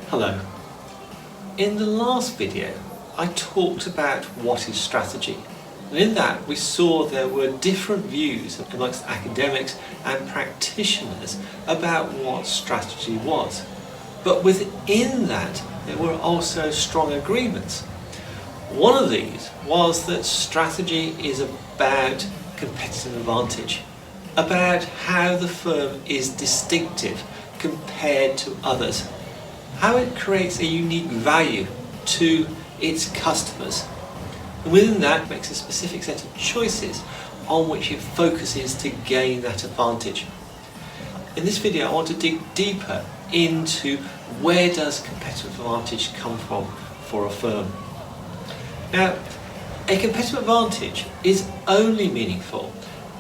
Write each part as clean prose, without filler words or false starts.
Hello. In the last video I talked about what is strategy, and in that we saw there were different views amongst academics and practitioners about what strategy was. But within that there were also strong agreements. One of these was that strategy is about competitive advantage, about how the firm is distinctive compared to others, how it creates a unique value to its customers, and within that makes a specific set of choices on which it focuses to gain that advantage. In this video I want to dig deeper into where does competitive advantage come from for a firm. Now, a competitive advantage is only meaningful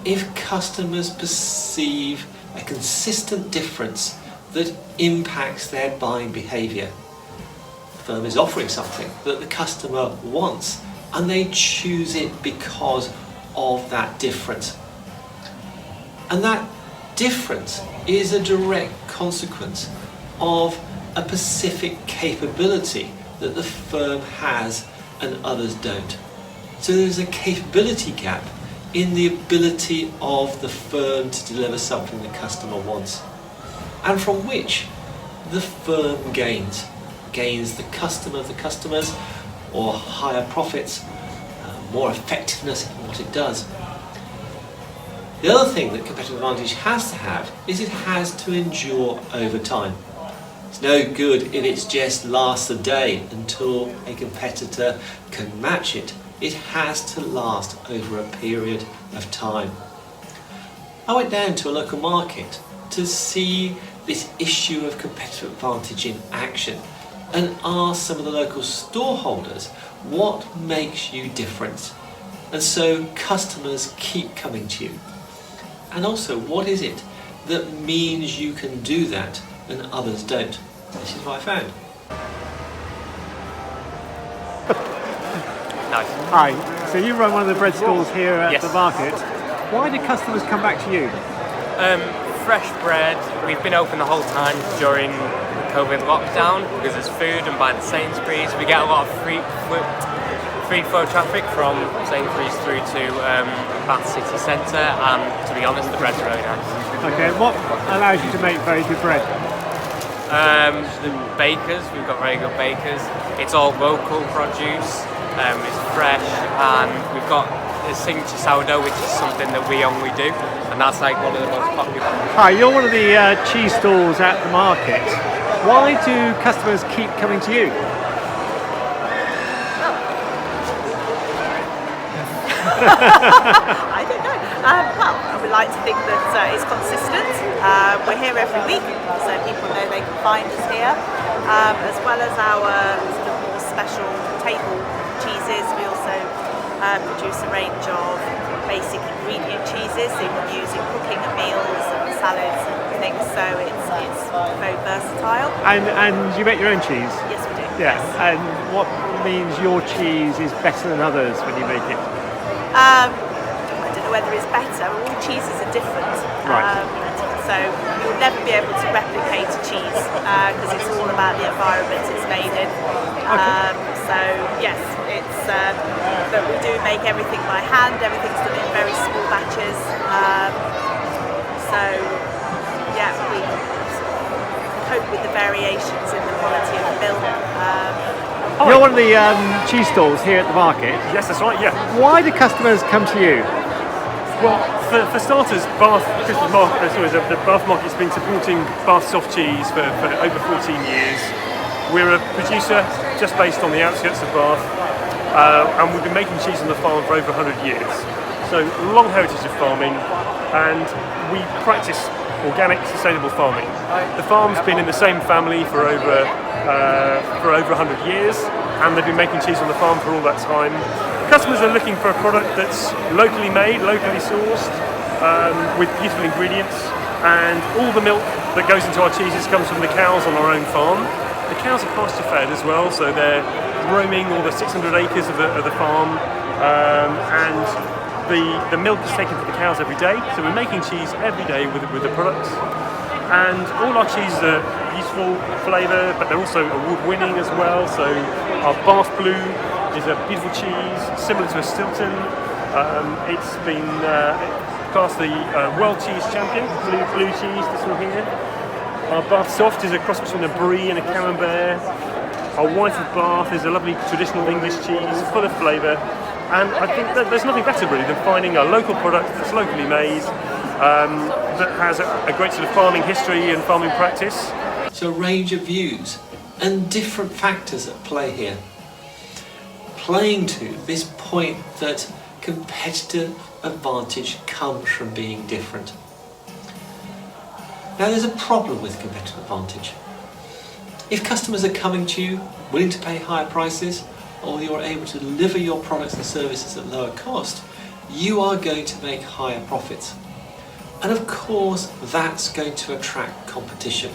if customers perceive a consistent difference that impacts their buying behaviour. The firm is offering something that the customer wants and they choose it because of that difference. And that difference is a direct consequence of a specific capability that the firm has and others don't. So there's a capability gap in the ability of the firm to deliver something the customer wants, and from which the firm gains the customer of the customers, or higher profits, more effectiveness in what it does. The other thing that competitive advantage has to have is it has to endure over time. It's no good if it just lasts a day until a competitor can match it. It has to last over a period of time. I went down to a local market to see this issue of competitive advantage in action and asked some of the local store holders what makes you different, and so customers keep coming to you, and also what is it that means you can do that and others don't. This is what I found. Nice. Hi, so you run one of the bread stalls here at Yes. the market. Why do customers come back to you? Fresh bread. We've been open the whole time during the COVID lockdown because there's food, and by the Sainsbury's we get a lot of free flow traffic from Sainsbury's through to Bath City Centre, and to be honest the bread's really nice. Okay, what allows you to make very good bread? The bakers, we've got very good bakers. It's all local produce, it's fresh, and we've got a signature sourdough, which is something that we only do, and that's like one of the most popular. Hi, you're one of the cheese stalls at the market. Why do customers keep coming to you? I don't know. Well, I would like to think that it's consistent. We're here every week, so people know they can find us here. As well as our sort of more special table cheeses, we also produce a range of basic ingredient cheeses that you can use in cooking and meals and salads and things. So it's very versatile. And you make your own cheese? Yes, we do. Yeah. And what means your cheese is better than others when you make it? I don't know whether it's better. All cheeses are different. Right. So you'll never be able to replicate a cheese because it's all about the environment it's made in. Okay. So yes, it's but we do make everything by hand. Everything's done in very small batches. So yeah, we cope with the variations in the quality of the milk. You're one of the cheese stalls here at the market. Yes, that's right, yeah. Why do customers come to you? Well, for starters, Bath Market's been supporting Bath soft cheese for over 14 years. We're a producer just based on the outskirts of Bath, and we've been making cheese on the farm for over 100 years. So, long heritage of farming, and we practice organic, sustainable farming. The farm's been in the same family for over 100 years, and they've been making cheese on the farm for all that time. Customers are looking for a product that's locally made, locally sourced, with beautiful ingredients, and all the milk that goes into our cheeses comes from the cows on our own farm. The cows are pasture fed as well, so they're roaming all the 600 acres of the farm, and the milk is taken to the cows every day. So we're making cheese every day with the products, and all our cheeses are beautiful traditional flavour, but they're also award-winning as well. So our Bath Blue is a beautiful cheese, similar to a Stilton. It's been classed the World Cheese Champion, blue cheese, this one here. Our Bath Soft is a cross between a Brie and a Camembert. Our White of Bath is a lovely traditional English cheese, full of flavour. And I think that there's nothing better really than finding a local product that's locally made, that has a great sort of farming history and farming practice. So a range of views and different factors at play here, playing to this point that competitive advantage comes from being different. Now there's a problem with competitive advantage. If customers are coming to you, willing to pay higher prices, or you're able to deliver your products and services at lower cost, you are going to make higher profits. And of course, that's going to attract competition.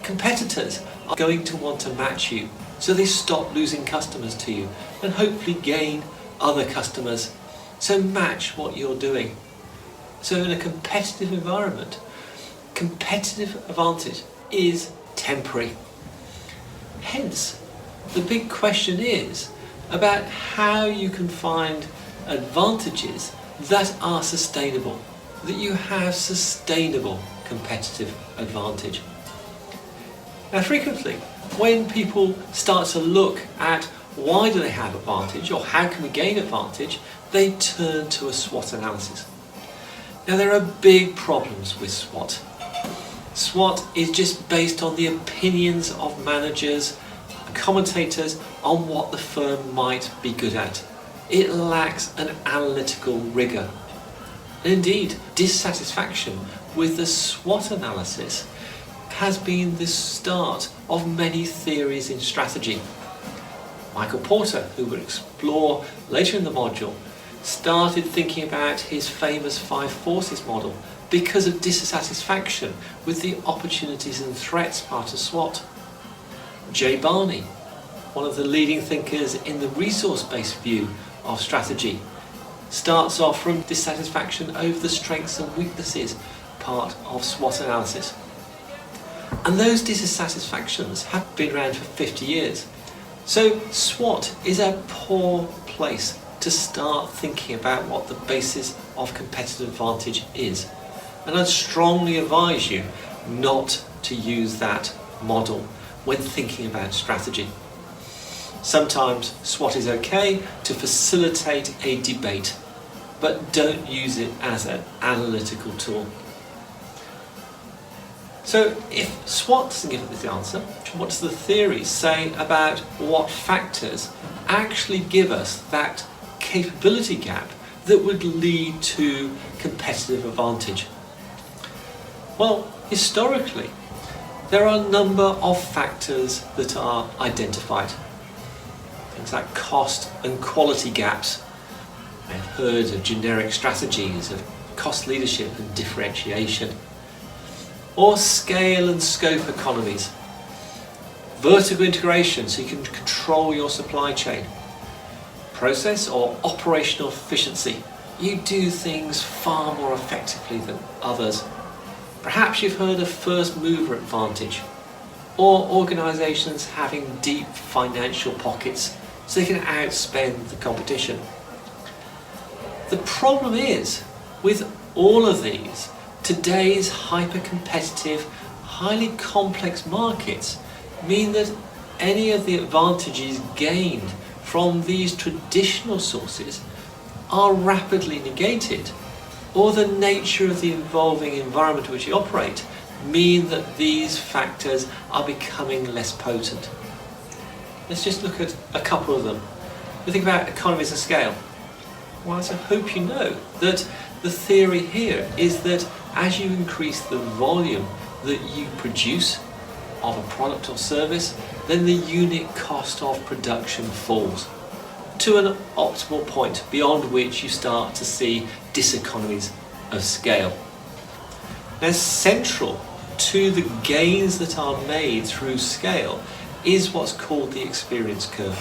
Competitors are going to want to match you, so they stop losing customers to you and hopefully gain other customers. So match what you're doing. So in a competitive environment, competitive advantage is temporary. Hence, the big question is about how you can find advantages that are sustainable, that you have sustainable competitive advantage. Now frequently, when people start to look at why do they have advantage or how can we gain advantage, they turn to a SWOT analysis. Now there are big problems with SWOT. SWOT is just based on the opinions of managers and commentators on what the firm might be good at. It lacks an analytical rigour. And indeed, dissatisfaction with the SWOT analysis has been the start of many theories in strategy. Michael Porter, who we'll explore later in the module, started thinking about his famous 5 forces model because of dissatisfaction with the opportunities and threats part of SWOT. Jay Barney, one of the leading thinkers in the resource-based view of strategy, starts off from dissatisfaction over the strengths and weaknesses part of SWOT analysis. And those dissatisfactions have been around for 50 years. So SWOT is a poor place to start thinking about what the basis of competitive advantage is. And I'd strongly advise you not to use that model when thinking about strategy. Sometimes SWOT is okay to facilitate a debate, but don't use it as an analytical tool. So if SWOT doesn't give us the answer, what does the theory say about what factors actually give us that capability gap that would lead to competitive advantage? Well, historically, there are a number of factors that are identified. Things like cost and quality gaps. I've heard of generic strategies of cost leadership and differentiation. Or scale and scope economies. Vertical integration so you can control your supply chain. Process or operational efficiency. You do things far more effectively than others. Perhaps you've heard of first mover advantage, or organisations having deep financial pockets so they can outspend the competition. The problem is, with all of these, today's hyper-competitive, highly complex markets mean that any of the advantages gained from these traditional sources are rapidly negated, or the nature of the evolving environment in which you operate mean that these factors are becoming less potent. Let's just look at a couple of them. We think about economies of scale. Well, I hope you know that the theory here is that as you increase the volume that you produce of a product or service, then the unit cost of production falls to an optimal point beyond which you start to see diseconomies of scale. Now, central to the gains that are made through scale is what's called the experience curve.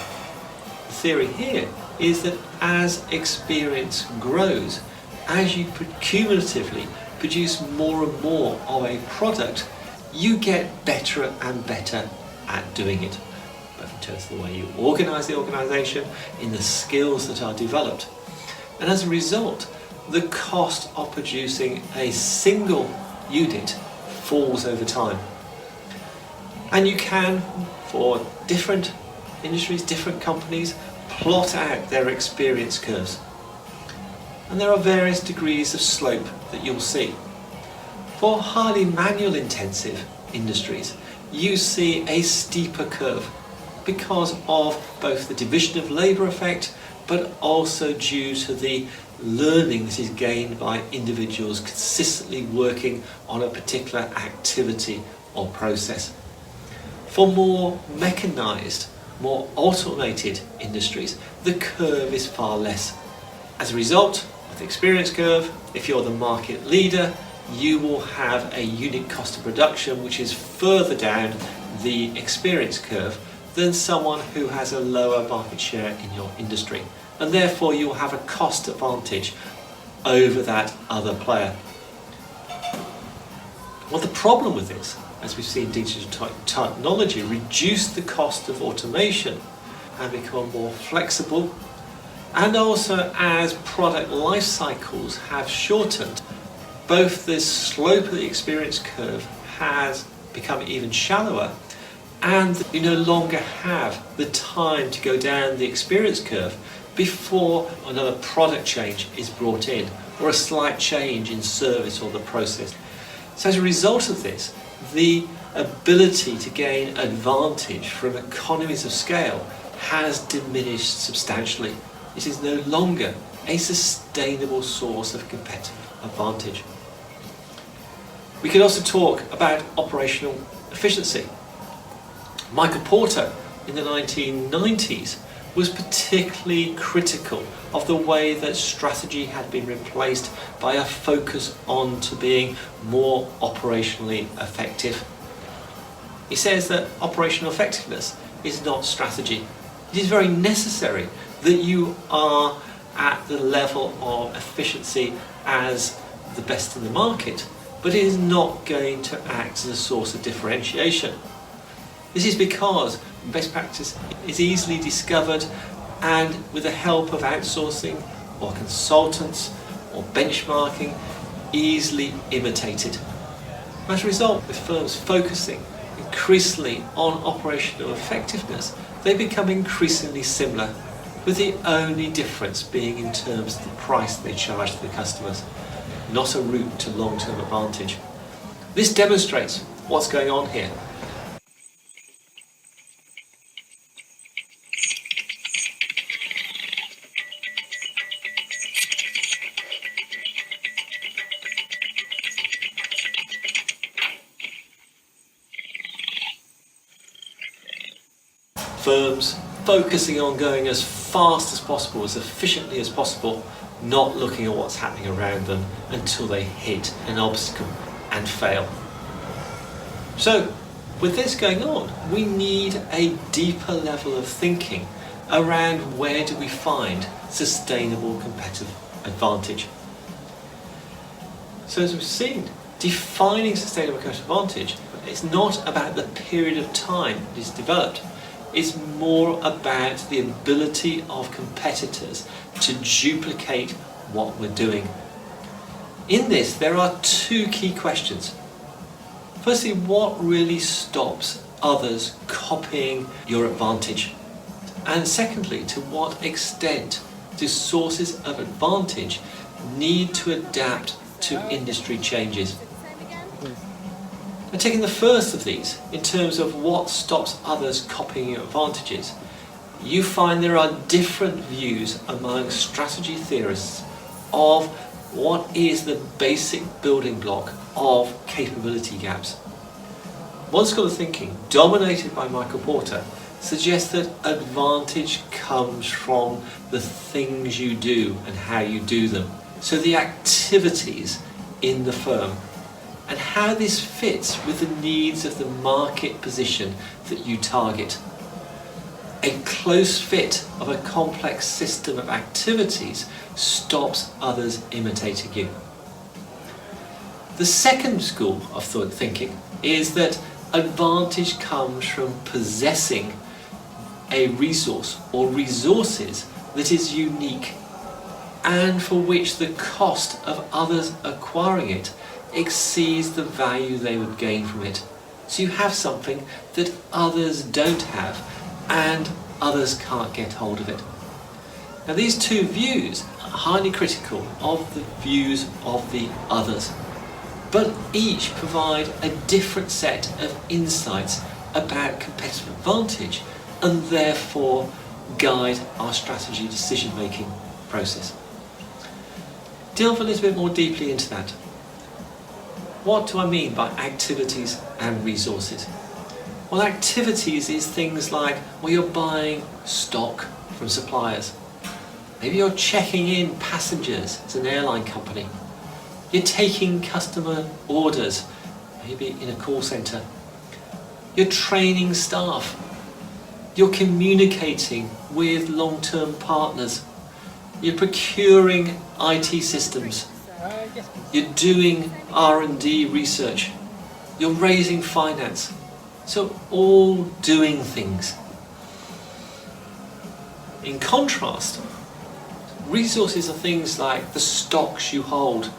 The theory here is that as experience grows, as you cumulatively produce more and more of a product, you get better and better at doing it, both in terms of the way you organise the organisation, in the skills that are developed. And as a result, the cost of producing a single unit falls over time. And you can, for different industries, different companies, plot out their experience curves. And there are various degrees of slope that you'll see. For highly manual intensive industries, you see a steeper curve because of both the division of labour effect, but also due to the learning that is gained by individuals consistently working on a particular activity or process. For more mechanised, more automated industries, the curve is far less. As a result of the experience curve, if you're the market leader, you will have a unit cost of production which is further down the experience curve than someone who has a lower market share in your industry. And therefore you'll have a cost advantage over that other player. Well, the problem with this, as we've seen digital technology reduce the cost of automation and become more flexible, and also as product life cycles have shortened, both the slope of the experience curve has become even shallower, and you no longer have the time to go down the experience curve before another product change is brought in, or a slight change in service or the process. So as a result of this, the ability to gain advantage from economies of scale has diminished substantially. It is no longer a sustainable source of competitive advantage. We could also talk about operational efficiency. Michael Porter in the 1990s was particularly critical of the way that strategy had been replaced by a focus on to being more operationally effective. He says that operational effectiveness is not strategy. It is very necessary that you are at the level of efficiency as the best in the market, but it is not going to act as a source of differentiation. This is because best practice is easily discovered and with the help of outsourcing or consultants or benchmarking, easily imitated. As a result, with firms focusing increasingly on operational effectiveness, they become increasingly similar, with the only difference being in terms of the price they charge to the customers, not a route to long-term advantage. This demonstrates what's going on here. Firms focusing on going as fast as possible, as efficiently as possible, not looking at what's happening around them until they hit an obstacle and fail. So, with this going on, we need a deeper level of thinking around where do we find sustainable competitive advantage. So as we've seen, defining sustainable competitive advantage is not about the period of time it is developed. It's more about the ability of competitors to duplicate what we're doing. In this, there are two key questions. Firstly, what really stops others copying your advantage? And secondly, to what extent do sources of advantage need to adapt to industry changes? And taking the first of these, in terms of what stops others copying your advantages, you find there are different views among strategy theorists of what is the basic building block of capability gaps. One school of thinking, dominated by Michael Porter, suggests that advantage comes from the things you do and how you do them. So the activities in the firm, and how this fits with the needs of the market position that you target. A close fit of a complex system of activities stops others imitating you. The second school of thinking is that advantage comes from possessing a resource or resources that is unique and for which the cost of others acquiring it exceeds the value they would gain from it. So you have something that others don't have and others can't get hold of it. Now these two views are highly critical of the views of the others, but each provide a different set of insights about competitive advantage and therefore guide our strategy decision making process. Delve a little bit more deeply into that. What do I mean by activities and resources? Well, activities is things like, well, you're buying stock from suppliers. Maybe you're checking in passengers as an airline company. You're taking customer orders, maybe in a call centre. You're training staff. You're communicating with long-term partners. You're procuring IT systems. You're doing R&D research. You're raising finance. So all doing things. In contrast, resources are things like the stocks you hold,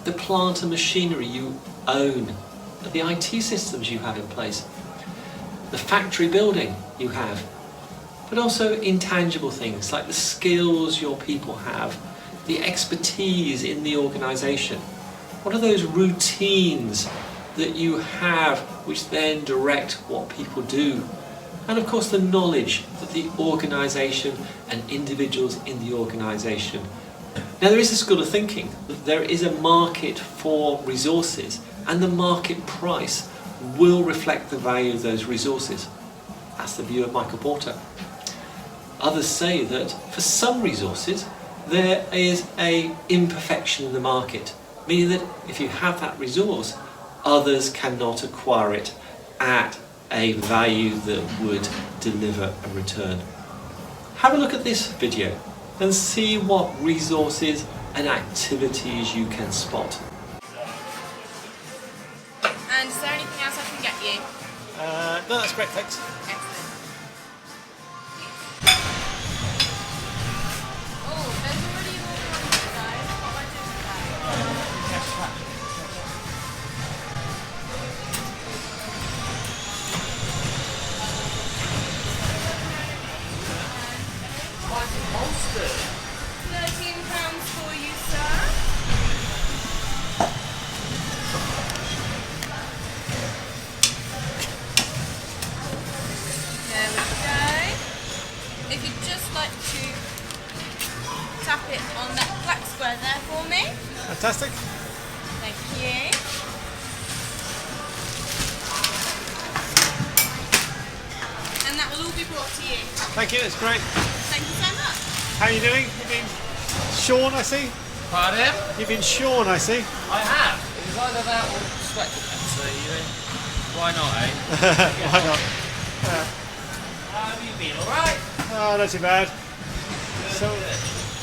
the plant and machinery you own, the IT systems you have in place, the factory building you have, but also intangible things like the skills your people have, the expertise in the organisation. What are those routines that you have which then direct what people do? And of course the knowledge that the organisation and individuals in the organisation. Now there is a school of thinking that there is a market for resources and the market price will reflect the value of those resources. That's the view of Michael Porter. Others say that for some resources there is an imperfection in the market, meaning that if you have that resource, others cannot acquire it at a value that would deliver a return. Have a look at this video and see what resources and activities you can spot. And is there anything else I can get you? No, that's great, thanks. Excellent. Oh, there's already an order on here, guys. What am I doing with that? £13 for you, sir. There we go. If you'd just like to tap it on that black square there for me. Fantastic. Thank you. And that will all be brought to you. Thank you, it's great. Thank you so much. How are you doing? You've been shorn, I see. Pardon? You've been shorn, I see. I have. It was either that or sweat so why not, eh? Why not? How have you been, alright? Oh, not too bad. So,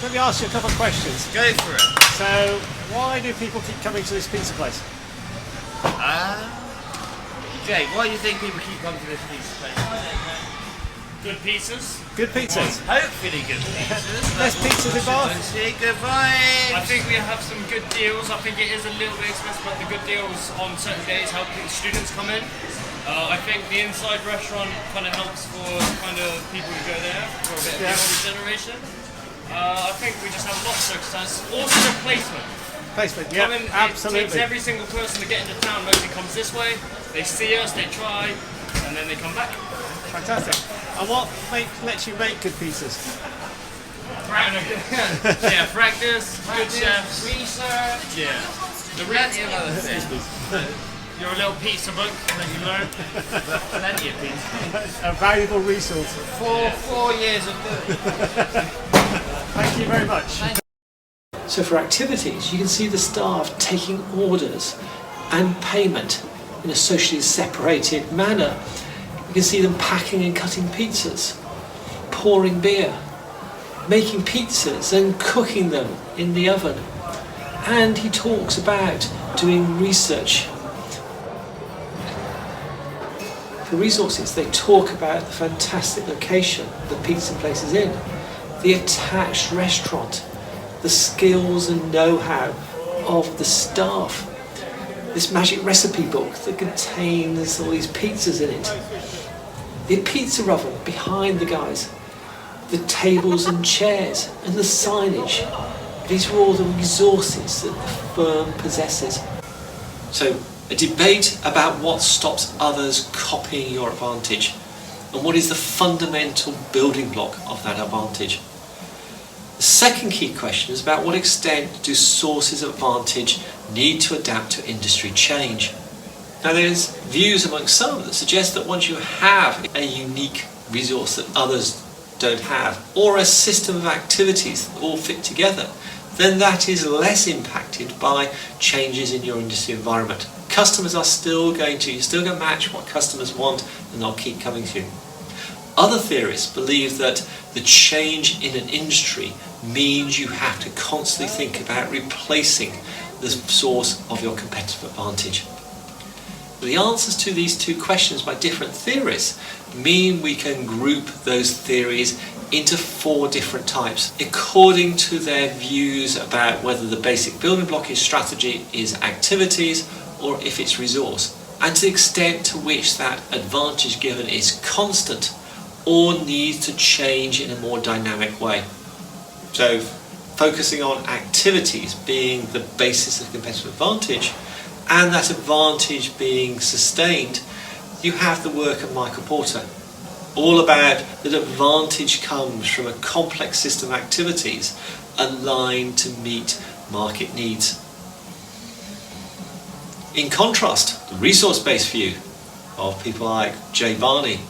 let me ask you a couple of questions. Go for it. So, why do people keep coming to this pizza place? Jake, why do you think people keep coming to this pizza place? Good pizzas. Good pizzas. Hopefully good pizzas. Best pizzas in Bath. Good vibes. I think we have some good deals. I think it is a little bit expensive, but the good deals on certain days help students come in. I think the inside restaurant kind of helps for kind of people who go there for a bit of the older generation. I think we just have lots of circumstances. Also the placement. Placement, yeah, It takes absolutely. every single person to get into town mostly comes this way. They see us, they try, and then they come back. Fantastic. And what lets you make good pizzas? Yeah, practice, good chefs. Research. Yeah. The Plenty of other things. Your little pizza book that you learn. Plenty of pizza. A valuable resource. 4 years of doing it. Thank you very much. So for activities, you can see the staff taking orders and payment in a socially separated manner. You can see them packing and cutting pizzas, pouring beer, making pizzas and cooking them in the oven. And he talks about doing research. For resources, they talk about the fantastic location the pizza place is in, the attached restaurant, the skills and know-how of the staff, this magic recipe book that contains all these pizzas in it, the pizza oven behind the guys, the tables and chairs and the signage. These are all the resources that the firm possesses. So, a debate about what stops others copying your advantage and what is the fundamental building block of that advantage. The second key question is about what extent do sources of advantage need to adapt to industry change. Now there's views amongst some that suggest that once you have a unique resource that others don't have, or a system of activities that all fit together, then that is less impacted by changes in your industry environment. Customers are still going to match what customers want, and they'll keep coming to you. Other theorists believe that the change in an industry means you have to constantly think about replacing the source of your competitive advantage. The answers to these two questions by different theorists mean we can group those theories into 4 different types according to their views about whether the basic building block is strategy, is activities, or if it's resource, and to the extent to which that advantage given is constant or needs to change in a more dynamic way. So focusing on activities being the basis of competitive advantage, and that advantage being sustained, you have the work of Michael Porter, all about that advantage comes from a complex system of activities aligned to meet market needs. In contrast, the resource-based view of people like Jay Barney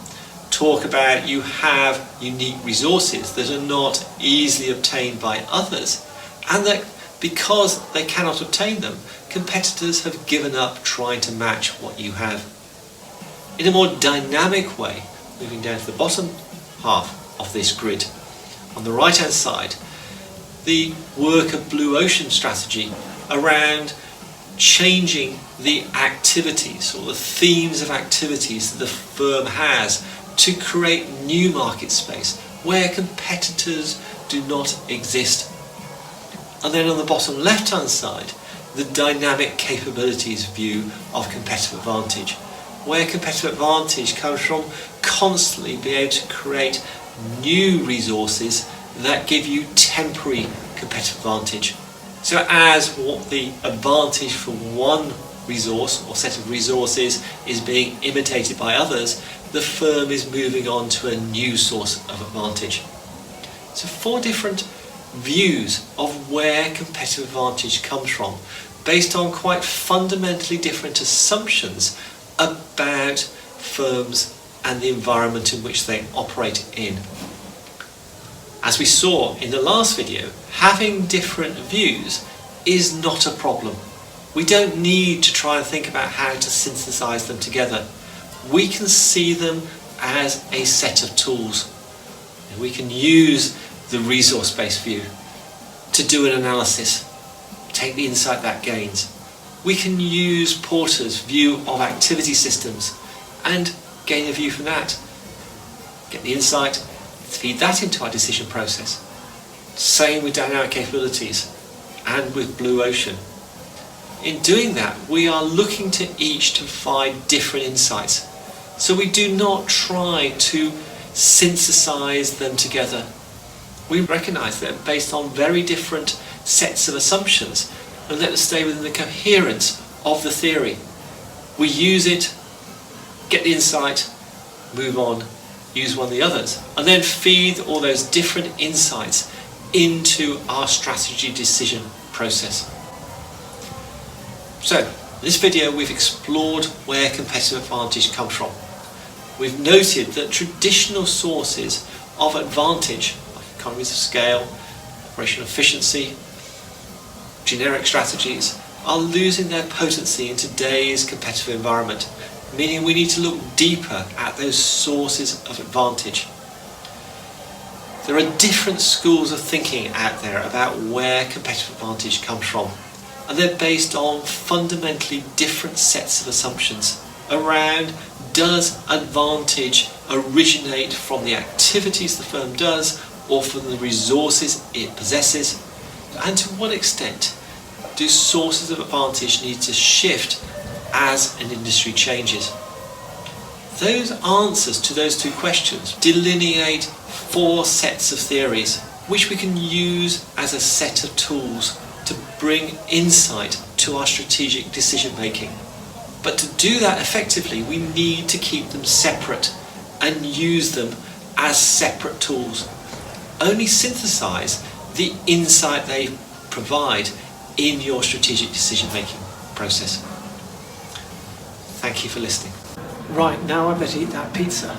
talk about you have unique resources that are not easily obtained by others, and that because they cannot obtain them, competitors have given up trying to match what you have. In a more dynamic way, moving down to the bottom half of this grid, on the right hand side, the work of Blue Ocean strategy around changing the activities or the themes of activities that the firm has to create new market space where competitors do not exist. And then on the bottom left hand side, the dynamic capabilities view of competitive advantage, where competitive advantage comes from constantly being able to create new resources that give you temporary competitive advantage. So as what the advantage for one resource or set of resources is being imitated by others, the firm is moving on to a new source of advantage. So 4 different views of where competitive advantage comes from, based on quite fundamentally different assumptions about firms and the environment in which they operate in. As we saw in the last video, having different views is not a problem. We don't need to try and think about how to synthesize them together. We can see them as a set of tools. And we can use the resource-based view to do an analysis, take the insight that gains. We can use Porter's view of activity systems and gain a view from that. Get the insight, feed that into our decision process. Same with dynamic capabilities and with Blue Ocean. In doing that, we are looking to each to provide different insights. So we do not try to synthesize them together. We recognize they're based on very different sets of assumptions and let them stay within the coherence of the theory. We use it, get the insight, move on, use one of the others, and then feed all those different insights into our strategy decision process. So, in this video we've explored where competitive advantage comes from. We've noted that traditional sources of advantage, like economies of scale, operational efficiency, generic strategies, are losing their potency in today's competitive environment, meaning we need to look deeper at those sources of advantage. There are different schools of thinking out there about where competitive advantage comes from, and they're based on fundamentally different sets of assumptions around, does advantage originate from the activities the firm does or from the resources it possesses, and to what extent do sources of advantage need to shift as an industry changes. Those answers to those two questions delineate 4 sets of theories which we can use as a set of tools to bring insight to our strategic decision making. But to do that effectively, we need to keep them separate and use them as separate tools. Only synthesize the insight they provide in your strategic decision making process. Thank you for listening. Right, now I better eat that pizza.